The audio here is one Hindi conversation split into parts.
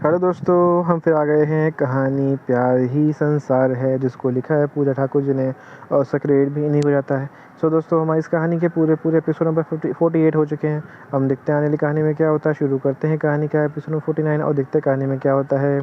हेलो दोस्तों, हम फिर आ गए हैं। कहानी प्यार ही संसार है, जिसको लिखा है पूजा ठाकुर जी ने और उसका क्रेडिट भी इन्हीं को जाता है। सो दोस्तों, हमारी इस कहानी के पूरे एपिसोड नंबर 48 हो चुके हैं। हम देखते हैं आने वाली कहानी में क्या होता है। शुरू करते हैं कहानी का एपिसोड नंबर 49 और देखते हैं कहानी में क्या होता है।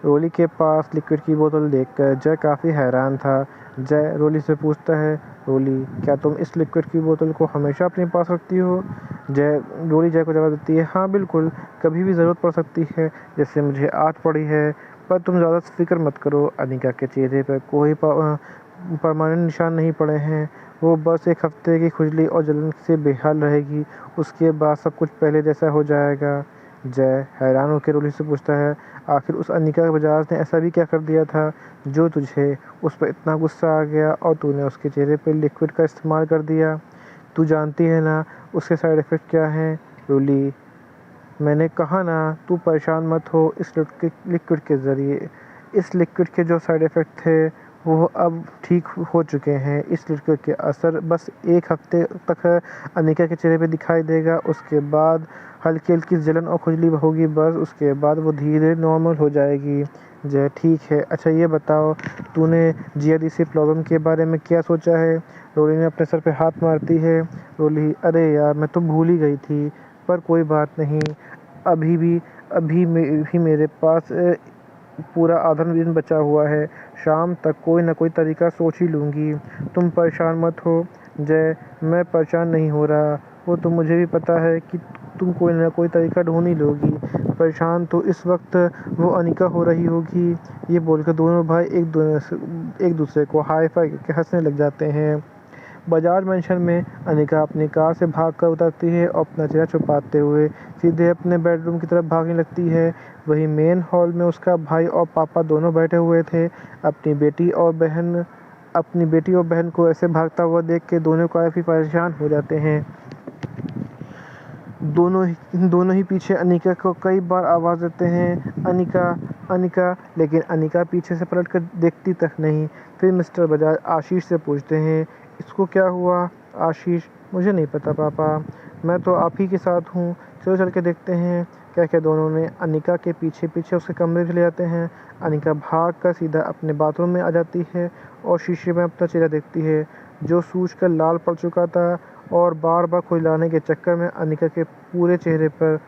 रोली के पास लिक्विड की बोतल देखकर जय काफ़ी हैरान था। जय रोली से पूछता है, रोली, क्या तुम इस लिक्विड की बोतल को हमेशा अपने पास रखती हो? रोली जय को जवाब देती है, हाँ बिल्कुल, कभी भी ज़रूरत पड़ सकती है, जैसे मुझे आज पड़ी है। पर तुम ज़्यादा फिक्र मत करो, अनिका के चेहरे पर कोई परमानेंट निशान नहीं पड़े हैं। वो बस एक हफ्ते की खुजली और जलन से बेहाल रहेगी, उसके बाद सब कुछ पहले जैसा हो जाएगा। जय हैरान होकर रोली से पूछता है, आखिर उस अनिका बजाज ने ऐसा भी क्या कर दिया था जो तुझे उस पर इतना गुस्सा आ गया और तूने उसके चेहरे पर लिक्विड का इस्तेमाल कर दिया? तू जानती है ना उसके साइड इफ़ेक्ट क्या हैं? रोली, मैंने कहा ना, तू परेशान मत हो। इस लिक्विड के जो साइड इफ़ेक्ट थे वो अब ठीक हो चुके हैं। इस लिक्विड के असर बस एक हफ्ते तक अनिका के चेहरे पे दिखाई देगा। उसके बाद हल्की हल्की जलन और खुजली होगी, बस उसके बाद वो धीरे नॉर्मल हो जाएगी। जय, ठीक है। अच्छा ये बताओ, तूने जीआईडीसी प्रॉब्लम के बारे में क्या सोचा है? रोली ने अपने सर पे हाथ मारती है। रोली, अरे यार, मैं तो भूल ही गई थी। पर कोई बात नहीं, अभी भी भी मेरे पास पूरा आधा दिन बचा हुआ है। शाम तक कोई ना कोई तरीका सोच ही लूँगी। तुम परेशान मत हो। जय, मैं परेशान नहीं हो रहा। वो तो मुझे भी पता है कि तुम कोई ना कोई तरीका ढूंढ ही लोगी। परेशान तो इस वक्त वो अनिका हो रही होगी। ये बोलकर दोनों भाई एक दूसरे को हाई फाई करके हंसने लग जाते हैं। बजाज मैंशन में अनिका अपनी कार से भागकर उतरती है और अपना चेहरा छुपाते हुए सीधे अपने बेडरूम की तरफ भागने लगती है। वहीं मेन हॉल में उसका भाई और पापा दोनों बैठे हुए थे। अपनी बेटी और बहन को ऐसे भागता हुआ देख के दोनों काफ़ी परेशान हो जाते हैं। दोनों ही पीछे अनिका को कई बार आवाज़ देते हैं, अनिका, अनिका, लेकिन अनिका पीछे से पलट कर देखती तक नहीं। फिर मिस्टर बजाज आशीष से पूछते हैं, इसको क्या हुआ? आशीष, मुझे नहीं पता पापा, मैं तो आप ही के साथ हूँ, चलो चल के देखते हैं। कह के दोनों ने अनिका के पीछे पीछे उसके कमरे चले जाते हैं। अनिका भाग कर सीधा अपने बाथरूम में आ जाती है और शीशे में अपना चेहरा देखती है, जो सूज कर लाल पड़ चुका था। और बार बार खुजलाने के चक्कर में अनिका के पूरे चेहरे पर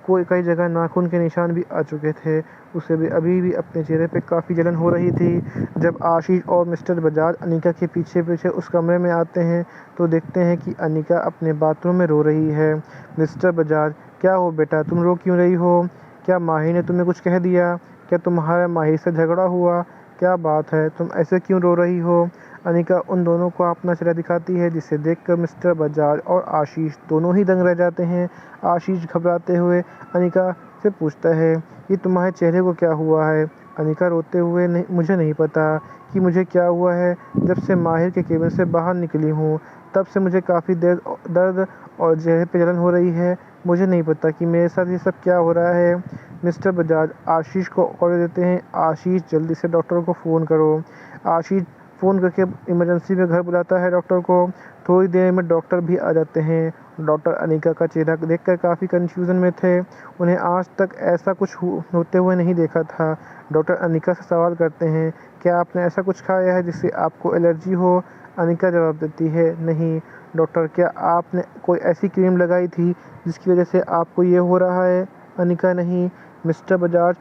कई जगह नाखून के निशान भी आ चुके थे। उसे भी अभी भी अपने चेहरे पे काफ़ी जलन हो रही थी। जब आशीष और मिस्टर बजाज अनिका के पीछे पीछे उस कमरे में आते हैं तो देखते हैं कि अनिका अपने बाथरूम में रो रही है। मिस्टर बजाज, क्या हो बेटा, तुम रो क्यों रही हो? क्या माही ने तुम्हें कुछ कह दिया? क्या तुम्हारा माही से झगड़ा हुआ? क्या बात है, तुम ऐसे क्यों रो रही हो? अनिका उन दोनों को अपना चेहरा दिखाती है, जिसे देखकर मिस्टर बजाज और आशीष दोनों ही दंग रह जाते हैं। आशीष घबराते हुए अनिका से पूछता है, ये तुम्हारे चेहरे को क्या हुआ है? अनिका रोते हुए, नहीं, मुझे नहीं पता कि मुझे क्या हुआ है। जब से माहिर के केबिन से बाहर निकली हूँ तब से मुझे काफ़ी दर्द और चेहरे पे जलन हो रही है। मुझे नहीं पता कि मेरे साथ ये सब क्या हो रहा है। मिस्टर बजाज आशीष को कॉल देते हैं, आशीष जल्दी से डॉक्टर को फ़ोन करो। आशीष फ़ोन करके इमरजेंसी में घर बुलाता है डॉक्टर को। थोड़ी देर में डॉक्टर भी आ जाते हैं। डॉक्टर अनिका का चेहरा देखकर काफ़ी कन्फ्यूज़न में थे। उन्हें आज तक ऐसा कुछ होते हुए नहीं देखा था। डॉक्टर अनिका से सवाल करते हैं, क्या आपने ऐसा कुछ खाया है जिससे आपको एलर्जी हो? अनिका जवाब देती है, नहीं। डॉक्टर, क्या आपने कोई ऐसी क्रीम लगाई थी जिसकी वजह से आपको ये हो रहा है? अनिका, नहीं। मिस्टर बजाज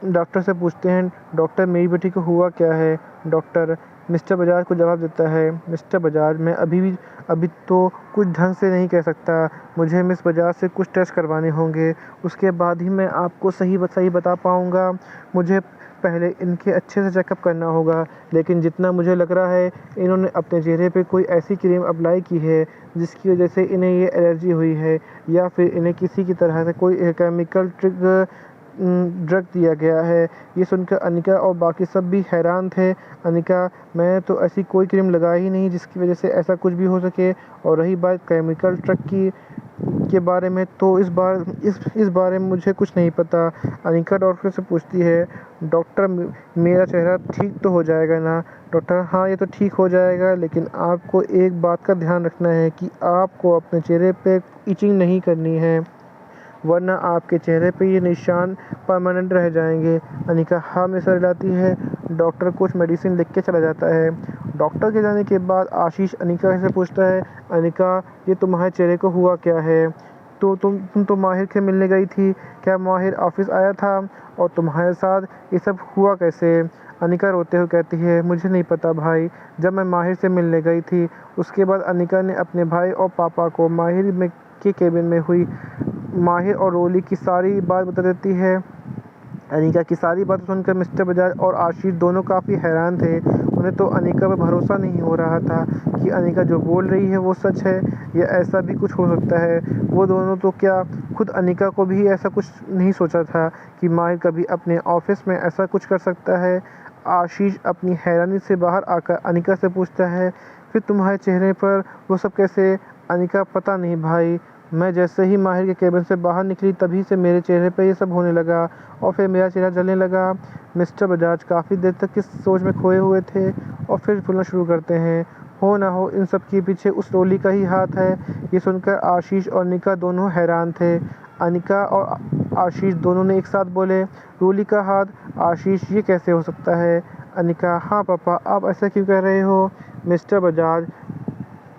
डॉक्टर से पूछते हैं, डॉक्टर, मेरी बेटी को हुआ क्या है? डॉक्टर मिस्टर बजाज को जवाब देता है, मिस्टर बजाज, मैं अभी तो कुछ ढंग से नहीं कह सकता। मुझे मिस बजाज से कुछ टेस्ट करवाने होंगे, उसके बाद ही मैं आपको सही बता पाऊँगा। मुझे पहले इनके अच्छे से चेकअप करना होगा, लेकिन जितना मुझे लग रहा है इन्होंने अपने चेहरे पे कोई ऐसी क्रीम अप्लाई की है जिसकी वजह से इन्हें ये एलर्जी हुई है, या फिर इन्हें किसी की तरह से कोई केमिकल ड्रग दिया गया है। ये सुनकर अनिका और बाकी सब भी हैरान थे। अनिका, मैं तो ऐसी कोई क्रीम लगाई ही नहीं जिसकी वजह से ऐसा कुछ भी हो सके। और रही बात केमिकल ड्रग की के बारे में, तो इस बारे में मुझे कुछ नहीं पता। अनिका डॉक्टर से पूछती है, डॉक्टर, मेरा चेहरा ठीक तो हो जाएगा ना? डॉक्टर, हाँ, ये तो ठीक हो जाएगा, लेकिन आपको एक बात का ध्यान रखना है कि आपको अपने चेहरे पे इचिंग नहीं करनी है। वरना आपके चेहरे पे ये निशान परमानेंट रह जाएंगे। अनिका हाँ में सर हिलाती है। डॉक्टर कुछ मेडिसिन लिख के चला जाता है। डॉक्टर के जाने के बाद आशीष अनिका से पूछता है, अनिका ये तुम्हारे चेहरे को हुआ क्या है? तो तुम तो माहिर से मिलने गई थी, क्या माहिर ऑफिस आया था और तुम्हारे साथ ये सब हुआ कैसे? अनिका रोते हुए कहती है, मुझे नहीं पता भाई, जब मैं माहिर से मिलने गई थी उसके बाद अनिका ने अपने भाई और पापा को माहिर में के केबिन में हुई माहिर और रोली की सारी बात बता देती है। अनिका की सारी बात सुनकर मिस्टर बजाज और आशीष दोनों काफ़ी हैरान थे। उन्हें तो अनिका पर भरोसा नहीं हो रहा था कि अनिका जो बोल रही है वो सच है या ऐसा भी कुछ हो सकता है। वो दोनों तो क्या खुद अनिका को भी ऐसा कुछ नहीं सोचा था कि माहिर कभी अपने ऑफिस में ऐसा कुछ कर सकता है। आशीष अपनी हैरानी से बाहर आकर अनिका से पूछता है, फिर तुम्हारे चेहरे पर वो सब कैसे? अनिका, पता नहीं भाई, मैं जैसे ही माहिर के केबिन से बाहर निकली तभी से मेरे चेहरे पे ये सब होने लगा और फिर मेरा चेहरा जलने लगा। मिस्टर बजाज काफ़ी देर तक किस सोच में खोए हुए थे और फिर बोलना शुरू करते हैं, हो ना हो इन सब के पीछे उस रोली का ही हाथ है। ये सुनकर आशीष और अनिका दोनों हैरान थे। अनिका और आशीष दोनों ने एक साथ बोले, रोली का हाथ? आशीष, ये कैसे हो सकता है? अनिका, हाँ पापा, आप ऐसा क्यों कह रहे हो? मिस्टर बजाज,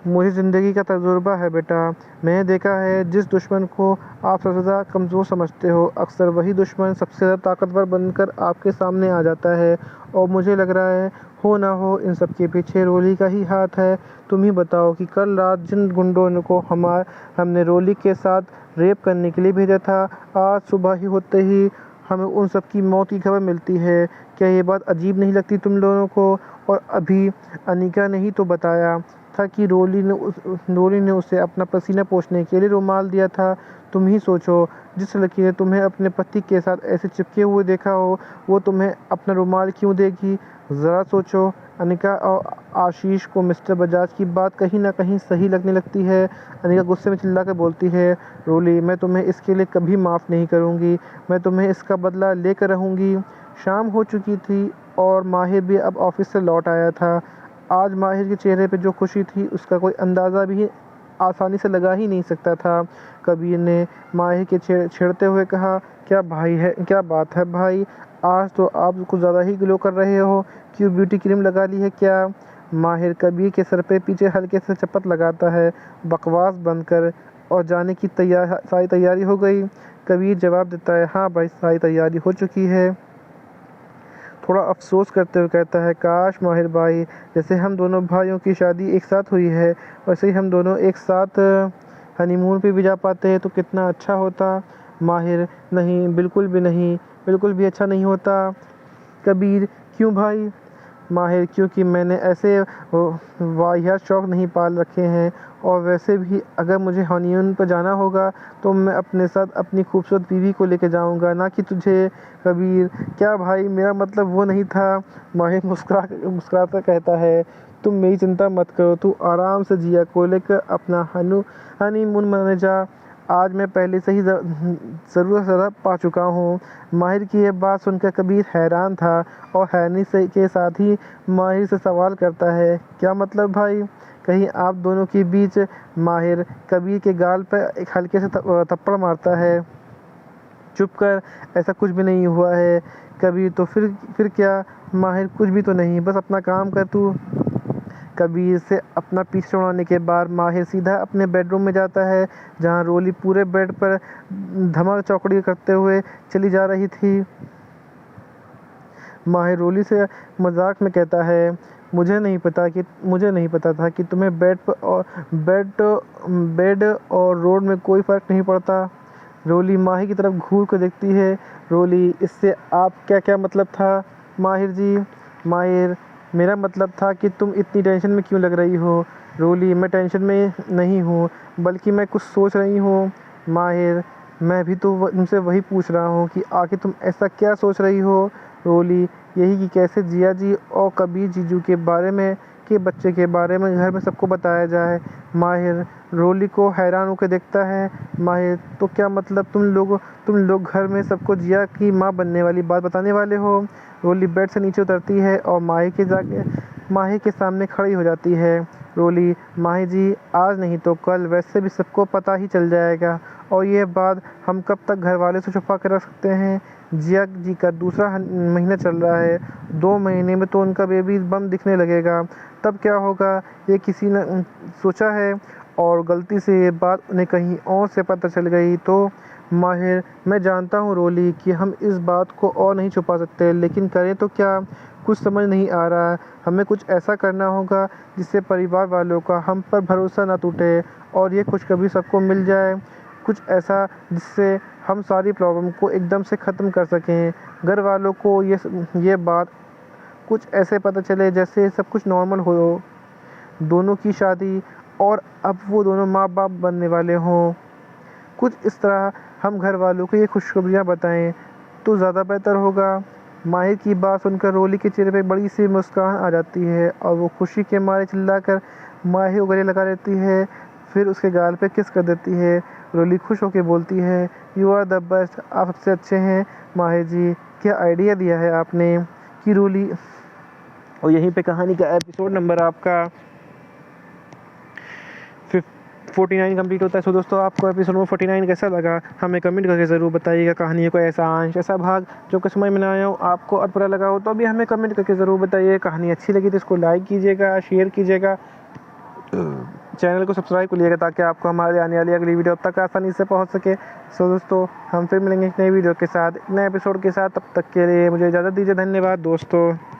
मुझे ज़िंदगी का तजुर्बा है बेटा। मैंने देखा है जिस दुश्मन को आप सबसे ज़्यादा कमज़ोर समझते हो अक्सर वही दुश्मन सबसे ज़्यादा ताकतवर बनकर आपके सामने आ जाता है। और मुझे लग रहा है हो ना हो इन सब के पीछे रोली का ही हाथ है। तुम ही बताओ कि कल रात जिन गुंडों को हमने रोली के साथ रेप करने के लिए भेजा था, आज सुबह ही होते ही हमें उन सब की मौत की खबर मिलती है। क्या ये बात अजीब नहीं लगती तुम लोगों को? और अभी अनिका ने ही तो बताया था कि रोली ने उसे अपना पसीना पोंछने के लिए रुमाल दिया था। तुम ही सोचो, जिस लड़की ने तुम्हें अपने पति के साथ ऐसे चिपके हुए देखा हो वो तुम्हें अपना रुमाल क्यों देगी? ज़रा सोचो। अनिका और आशीष को मिस्टर बजाज की बात कहीं ना कहीं सही लगने लगती है। अनिका गुस्से में चिल्ला कर बोलती है, रोली, मैं तुम्हें इसके लिए कभी माफ़ नहीं करूँगी। मैं तुम्हें इसका बदला लेकर रहूँगी। शाम हो चुकी थी और माहिर भी अब ऑफिस से लौट आया था। आज माहिर के चेहरे पे जो खुशी थी उसका कोई अंदाज़ा भी आसानी से लगा ही नहीं सकता था। कबीर ने माहिर के छेड़ते हुए कहा, क्या भाई है, क्या बात है भाई, आज तो आप कुछ ज़्यादा ही ग्लो कर रहे हो। क्यों ब्यूटी क्रीम लगा ली है क्या? माहिर कबीर के सर पे पीछे हल्के से चपत लगाता है। बकवास बंद कर और जाने की सारी तैयारी हो गई? कबीर जवाब देता है, हाँ भाई, सारी तैयारी हो चुकी है। थोड़ा अफसोस करते हुए कहता है, काश माहिर भाई, जैसे हम दोनों भाइयों की शादी एक साथ हुई है वैसे ही हम दोनों एक साथ हनीमून पे भी जा पाते हैं तो कितना अच्छा होता। माहिर, नहीं, बिल्कुल भी नहीं, बिल्कुल भी अच्छा नहीं होता। कबीर, क्यों भाई? माहिर, क्योंकि मैंने ऐसे वाहियात शौक नहीं पाल रखे हैं और वैसे भी अगर मुझे हनीमून पर जाना होगा तो मैं अपने साथ अपनी खूबसूरत बीवी को लेकर जाऊंगा, ना कि तुझे। कबीर, क्या भाई, मेरा मतलब वो नहीं था। माहिर मुस्कुराता कहता है, तुम मेरी चिंता मत करो, तू आराम से जिया को लेकर अपना हनीमून मनाने जा। आज मैं पहले से ही ज़रूरत ज़्यादा पा चुका हूँ। माहिर की यह बात सुनकर कबीर हैरान था और हैरानी से के साथ ही माहिर से सवाल करता है, क्या मतलब भाई? कहीं आप दोनों के बीच? माहिर कबीर के गाल पर एक हल्के से थप्पड़ मारता है, चुप कर, ऐसा कुछ भी नहीं हुआ है। कबीर, तो फिर क्या? माहिर, कुछ भी तो नहीं, बस अपना काम कर तू। कबीर से अपना पीछे छुड़ाने के बाद माहिर सीधा अपने बेडरूम में जाता है जहां रोली पूरे बेड पर धमाल चौकड़ी करते हुए चली जा रही थी। माहिर रोली से मजाक में कहता है, मुझे नहीं पता था कि तुम्हें बेड और रोड में कोई फ़र्क नहीं पड़ता। रोली माहिर की तरफ घूर कर देखती है। रोली, इससे आप क्या मतलब था? माहिर जी, माहिर, मेरा मतलब था कि तुम इतनी टेंशन में क्यों लग रही हो? रोली, मैं टेंशन में नहीं हूँ, बल्कि मैं कुछ सोच रही हूँ। माहिर, मैं भी तो तुमसे वही पूछ रहा हूँ कि आखिर तुम ऐसा क्या सोच रही हो? रोली, यही कि कैसे जिया जी और कबीर जीजू के बच्चे के बारे में घर में सबको बताया जाए। माहिर रोली को हैरान होकर देखता है। माहिर, तो क्या मतलब तुम लोग घर में सबको जिया की माँ बनने वाली बात बताने वाले हो? रोली बेड से नीचे उतरती है और माहिर के सामने खड़ी हो जाती है। रोली, माही जी आज नहीं तो कल वैसे भी सबको पता ही चल जाएगा, और ये बात हम कब तक घर वाले से छुपा कर रख सकते हैं। जिया जी का दूसरा महीना चल रहा है, 2 महीने में तो उनका बेबी बम दिखने लगेगा, तब क्या होगा ये किसी ने सोचा है। और गलती से ये बात उन्हें कहीं और से पता चल गई तो। माहिर, मैं जानता हूँ रोली कि हम इस बात को और नहीं छुपा सकते, लेकिन करें तो क्या, कुछ समझ नहीं आ रहा। हमें कुछ ऐसा करना होगा जिससे परिवार वालों का हम पर भरोसा ना टूटे और ये खुशखबरी सबको मिल जाए। कुछ ऐसा जिससे हम सारी प्रॉब्लम को एकदम से ख़त्म कर सकें। घर वालों को ये बात कुछ ऐसे पता चले जैसे सब कुछ नॉर्मल हो, दोनों की शादी, और अब वो दोनों माँ बाप बनने वाले हों। कुछ इस तरह हम घर वालों को ये खुशखबरियाँ बताएं तो ज़्यादा बेहतर होगा। माहिर की बात सुनकर रोली के चेहरे पे बड़ी सी मुस्कान आ जाती है और वो खुशी के मारे चिल्लाकर माहिर को गले लगा लेती है, फिर उसके गाल पे किस कर देती है। रोली खुश होकर बोलती है, यू आर द बेस्ट, आप सबसे अच्छे हैं माहिर जी। क्या आइडिया दिया है आपने कि रोली। और यहीं पे कहानी का एपिसोड नंबर आपका 49 कंप्लीट होता है। सो दोस्तों, आपको एपिसोड नंबर 49 कैसा लगा हमें कमेंट करके ज़रूर बताइएगा। कहानी को ऐसा अंश ऐसा भाग जो कि समझ में ना आया हो, आपको और बुरा लगा हो तो भी हमें कमेंट करके ज़रूर बताइए। कहानी अच्छी लगी तो इसको लाइक कीजिएगा, शेयर कीजिएगा, चैनल को सब्सक्राइब करिएगा ताकि आपको हमारे आने वाली अगली वीडियो अब तक आसानी से पहुंच सके। सो दोस्तों, हम फिर मिलेंगे एक नई वीडियो के साथ, एक नए एपिसोड के साथ। तब तक के लिए मुझे इजाज़त दीजिए। धन्यवाद दोस्तों।